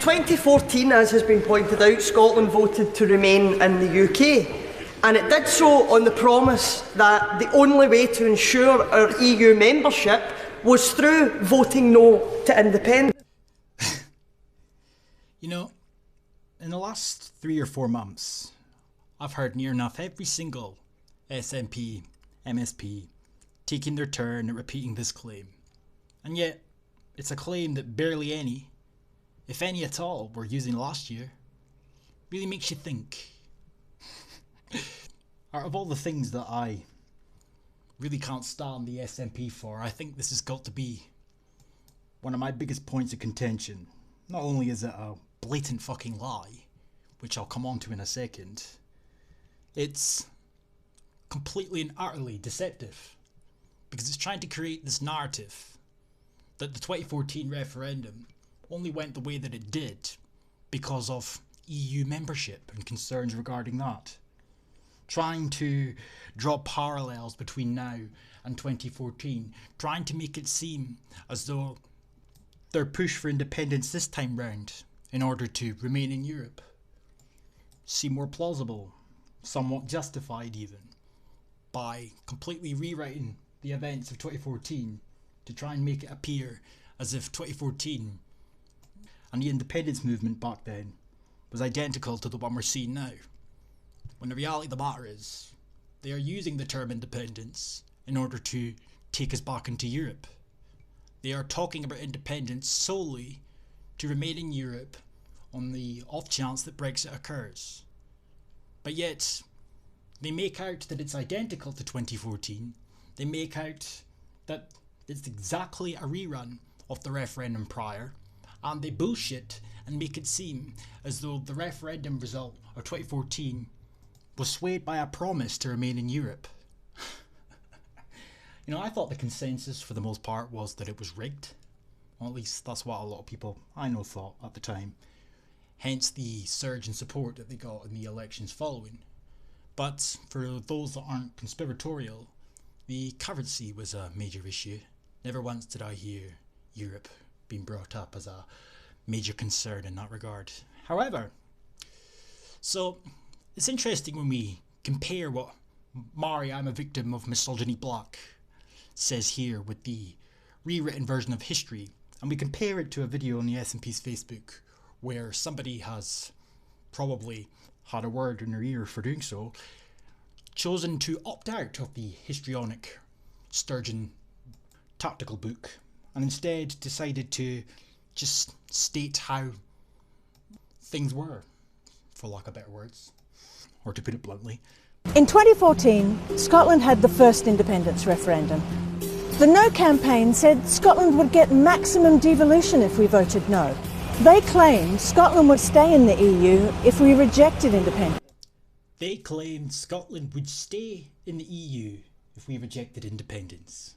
2014, as has been pointed out, Scotland voted to remain in the UK, and it did so on the promise that the only way to ensure our EU membership was through voting no to independence. You know, in the last 3 or 4 months, I've heard near enough every single SNP, MSP taking their turn at repeating this claim. And yet, it's a claim that barely any, if any at all, were using last year. Really makes you think. Out of all the things that I really can't stand the SNP for, I think this has got to be one of my biggest points of contention. Not only is it a blatant fucking lie, which I'll come on to in a second, it's completely and utterly deceptive, because it's trying to create this narrative that the 2014 referendum only went the way that it did because of EU membership and concerns regarding that. Trying to draw parallels between now and 2014, trying to make it seem as though their push for independence this time round in order to remain in Europe seem more plausible, somewhat justified even, by completely rewriting the events of 2014 to try and make it appear as if 2014 and the independence movement back then was identical to the one we're seeing now. When the reality of the matter is, they are using the term independence in order to take us back into Europe. They are talking about independence solely to remain in Europe on the off chance that Brexit occurs. But yet, they make out that it's identical to 2014. They make out that it's exactly a rerun of the referendum prior, and they bullshit and make it seem as though the referendum result of 2014 was swayed by a promise to remain in Europe. You know, I thought the consensus for the most part was that it was rigged. Well, at least that's what a lot of people I know thought at the time. Hence the surge in support that they got in the elections following. But for those that aren't conspiratorial, the currency was a major issue. Never once did I hear Europe being brought up as a major concern in that regard. However, so it's interesting when we compare what Mari, I'm a Victim of Misogyny Black says here with the rewritten version of history, and we compare it to a video on the SNP's Facebook where somebody has probably had a word in their ear for doing so, chosen to opt out of the histrionic Sturgeon tactical book and instead decided to just state how things were, for lack of better words, or to put it bluntly. In 2014, Scotland had the first independence referendum. The No campaign said Scotland would get maximum devolution if we voted no. They claimed Scotland would stay in the EU if we rejected independence. They claimed Scotland would stay in the EU if we rejected independence.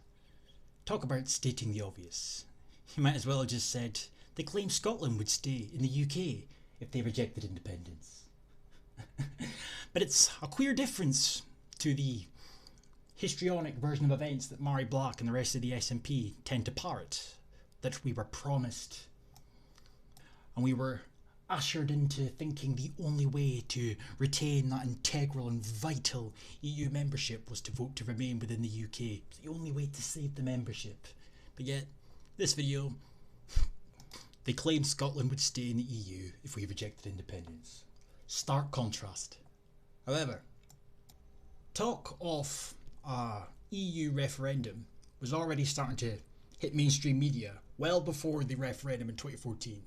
Talk about stating the obvious. You might as well have just said they claimed Scotland would stay in the UK if they rejected independence. But it's a clear difference to the histrionic version of events that Mari Black and the rest of the SNP tend to parrot, that we were promised and we were ushered into thinking the only way to retain that integral and vital EU membership was to vote to remain within the UK. It's the only way to save the membership. But yet, this video, they claimed Scotland would stay in the EU if we rejected independence. Stark contrast. However, talk of a EU referendum was already starting to hit mainstream media well before the referendum in 2014.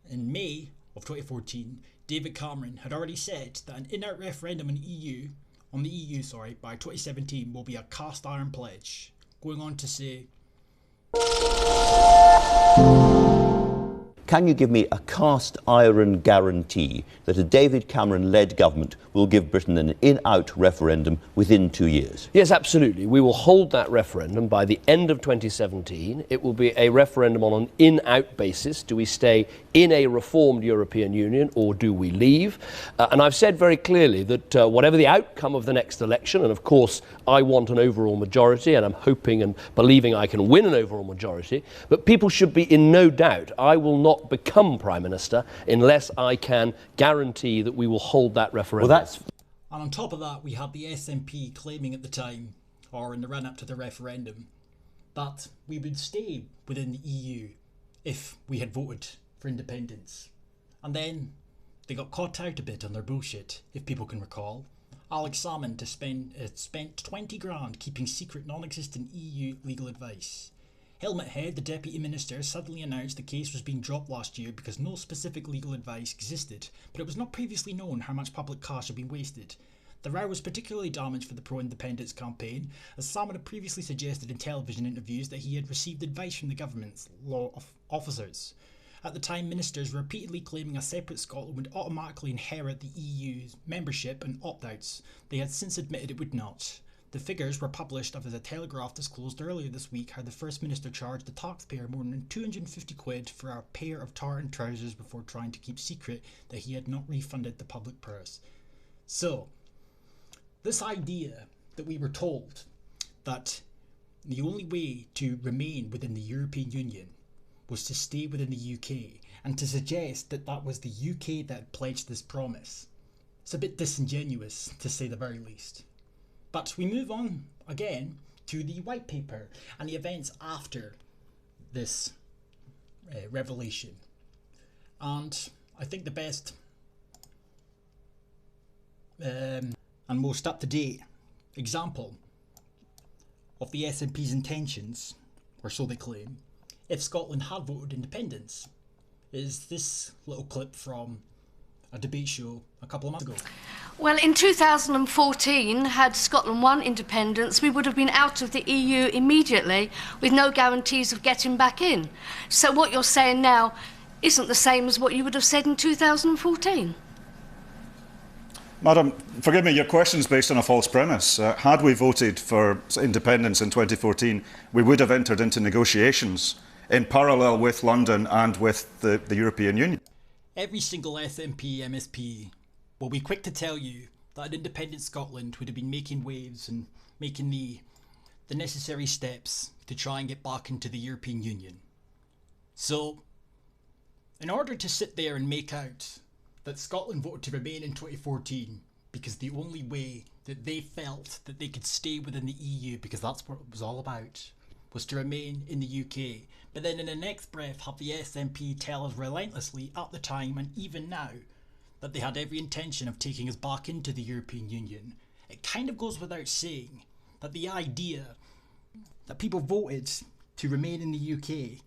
In May of 2014, David Cameron had already said that an in-out referendum on the EU by 2017 will be a cast iron pledge, going on to say, can you give me a cast iron guarantee that a David Cameron-led government will give Britain an in-out referendum within 2 years? Yes, absolutely. We will hold that referendum by the end of 2017. It will be a referendum on an in-out basis. Do we stay in a reformed European Union or do we leave? And I've said very clearly that whatever the outcome of the next election, and of course I want an overall majority and I'm hoping and believing I can win an overall majority, but people should be in no doubt I will not not become Prime Minister unless I can guarantee that we will hold that referendum. Well, that's... And on top of that, we had the SNP claiming at the time, or in the run-up to the referendum, that we would stay within the EU if we had voted for independence. And then they got caught out a bit on their bullshit, if people can recall. Alex Salmond spent 20 grand keeping secret non-existent EU legal advice. Helmut Head, the Deputy Minister, suddenly announced the case was being dropped last year because no specific legal advice existed, but it was not previously known how much public cash had been wasted. The row was particularly damaged for the pro-independence campaign, as Salmond had previously suggested in television interviews that he had received advice from the government's law officers. At the time, ministers were repeatedly claiming a separate Scotland would automatically inherit the EU's membership and opt-outs. They had since admitted it would not. The figures were published after the Telegraph disclosed earlier this week how the First Minister charged the taxpayer more than 250 quid for a pair of tartan trousers before trying to keep secret that he had not refunded the public purse. So, this idea that we were told that the only way to remain within the European Union was to stay within the UK, and to suggest that that was the UK that had pledged this promise, it's a bit disingenuous, to say the very least. But we move on again to the white paper and the events after this revelation. And I think the best and most up-to-date example of the SNP's intentions, or so they claim, if Scotland had voted independence, is this little clip from a debate show a couple of months ago. Well, in 2014, had Scotland won independence, we would have been out of the EU immediately with no guarantees of getting back in. So what you're saying now isn't the same as what you would have said in 2014. Madam, forgive me, your question's based on a false premise. Had we voted for independence in 2014, we would have entered into negotiations in parallel with London and with the European Union. Every single SNP MSP will be quick to tell you that an independent Scotland would have been making waves and making the necessary steps to try and get back into the European Union. So, in order to sit there and make out that Scotland voted to remain in 2014 because the only way that they felt that they could stay within the EU, because that's what it was all about, was to remain in the UK, but then in the next breath have the SNP tell us relentlessly at the time and even now that they had every intention of taking us back into the European Union. It kind of goes without saying that the idea that people voted to remain in the UK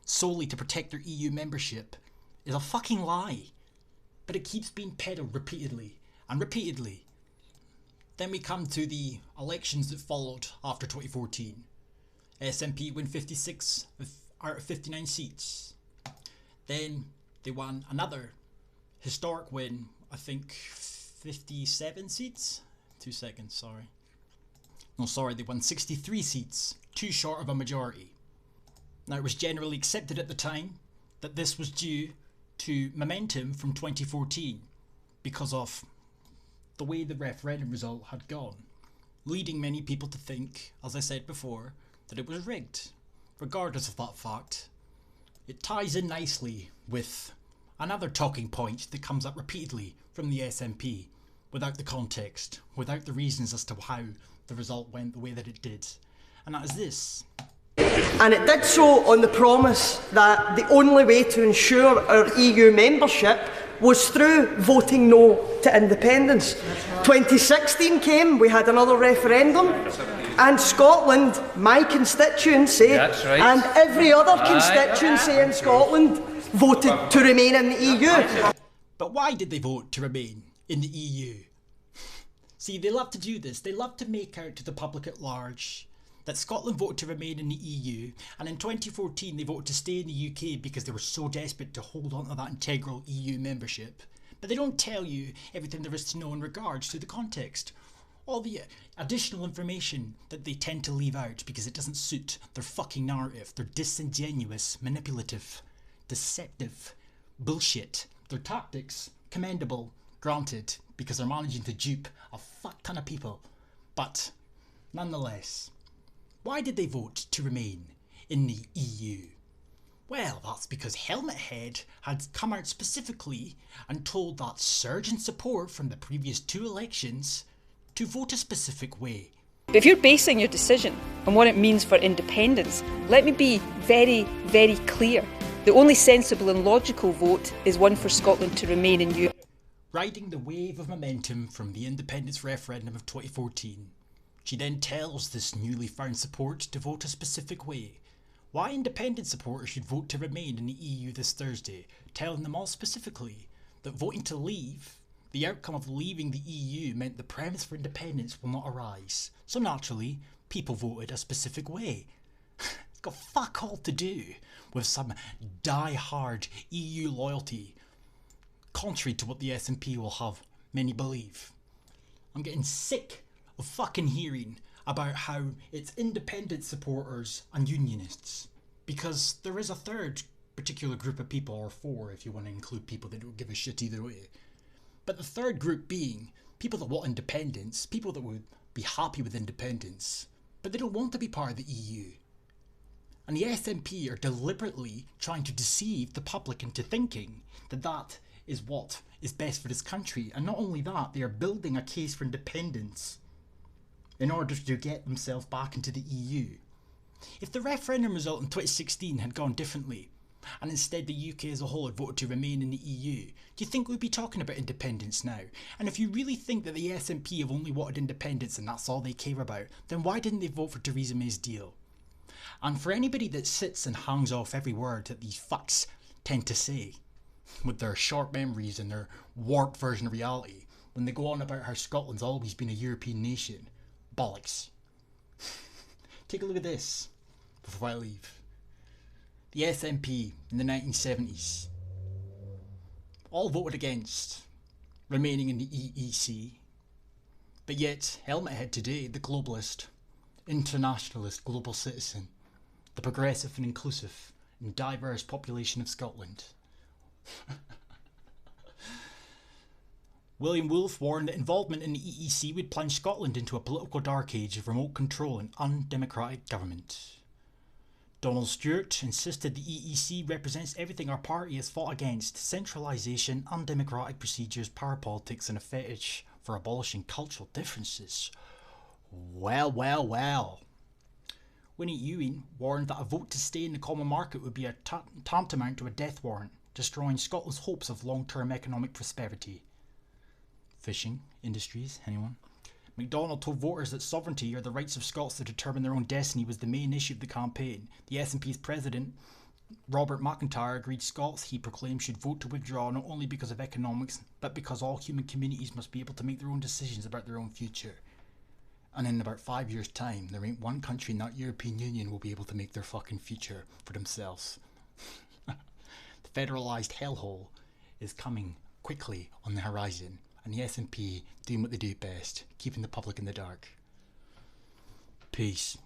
solely to protect their EU membership is a fucking lie. But it keeps being peddled repeatedly and repeatedly. Then we come to the elections that followed after 2014. SNP win 56 out of 59 seats. Then they won another historic win, I think 57 seats? 2 seconds, sorry. No, sorry, they won 63 seats, too short of a majority. Now, it was generally accepted at the time that this was due to momentum from 2014 because of the way the referendum result had gone, leading many people to think, as I said before, that it was rigged. Regardless of that fact, it ties in nicely with another talking point that comes up repeatedly from the SNP, without the context, without the reasons as to how the result went the way that it did. And that is this. And it did so on the promise that the only way to ensure our EU membership was through voting no to independence. 2016 came, we had another referendum, and Scotland, my constituency, and every other constituency in Scotland voted to remain in the EU. But why did they vote to remain in the EU? See, they love to do this. They love to make out to the public at large that Scotland voted to remain in the EU, and in 2014 they voted to stay in the UK because they were so desperate to hold on to that integral EU membership. But they don't tell you everything there is to know in regards to the context. All the additional information that they tend to leave out because it doesn't suit their fucking narrative. Their disingenuous, manipulative, deceptive bullshit. Their tactics, commendable, granted, because they're managing to dupe a fuck ton of people. But, nonetheless, why did they vote to remain in the EU? Well, that's because Helmet Head had come out specifically and told that surge in support from the previous 2 elections to vote a specific way. But if you're basing your decision on what it means for independence, let me be very, very clear. The only sensible and logical vote is one for Scotland to remain in Europe. Riding the wave of momentum from the independence referendum of 2014, she then tells this newly found support to vote a specific way. Why independent supporters should vote to remain in the EU this Thursday, telling them all specifically that voting to leave, the outcome of leaving the EU meant the premise for independence will not arise. So naturally, people voted a specific way. It's got fuck all to do with some die-hard EU loyalty, contrary to what the SNP will have many believe. I'm getting sick of fucking hearing about how it's independent supporters and unionists, because there is a third particular group of people, or 4 if you want to include people that don't give a shit either way. But the third group being people that want independence, people that would be happy with independence, but they don't want to be part of the EU. And the SNP are deliberately trying to deceive the public into thinking that that is what is best for this country. And not only that, they are building a case for independence in order to get themselves back into the EU. If the referendum result in 2016 had gone differently, and instead the UK as a whole had voted to remain in the EU, do you think we'd be talking about independence now? And if you really think that the SNP have only wanted independence and that's all they care about, then why didn't they vote for Theresa May's deal? And for anybody that sits and hangs off every word that these fucks tend to say, with their short memories and their warped version of reality, when they go on about how Scotland's always been a European nation, bollocks. Take a look at this before I leave. The SNP in the 1970s all voted against remaining in the EEC, but yet Helmet Head today, the globalist, internationalist global citizen, the progressive and inclusive and diverse population of Scotland. William Woolf warned that involvement in the EEC would plunge Scotland into a political dark age of remote control and undemocratic government. Donald Stewart insisted the EEC represents everything our party has fought against: centralisation, undemocratic procedures, power politics and a fetish for abolishing cultural differences. Well, well, well. Winnie Ewing warned that a vote to stay in the common market would be a tantamount to a death warrant, destroying Scotland's hopes of long-term economic prosperity. Fishing industries, anyone? MacDonald told voters that sovereignty, or the rights of Scots to determine their own destiny, was the main issue of the campaign. The SNP's president, Robert McIntyre, agreed Scots, he proclaimed, should vote to withdraw not only because of economics, but because all human communities must be able to make their own decisions about their own future. And in about 5 years' time, there ain't one country in that European Union will be able to make their fucking future for themselves. The federalised hellhole is coming quickly on the horizon, and the SNP doing what they do best, keeping the public in the dark. Peace.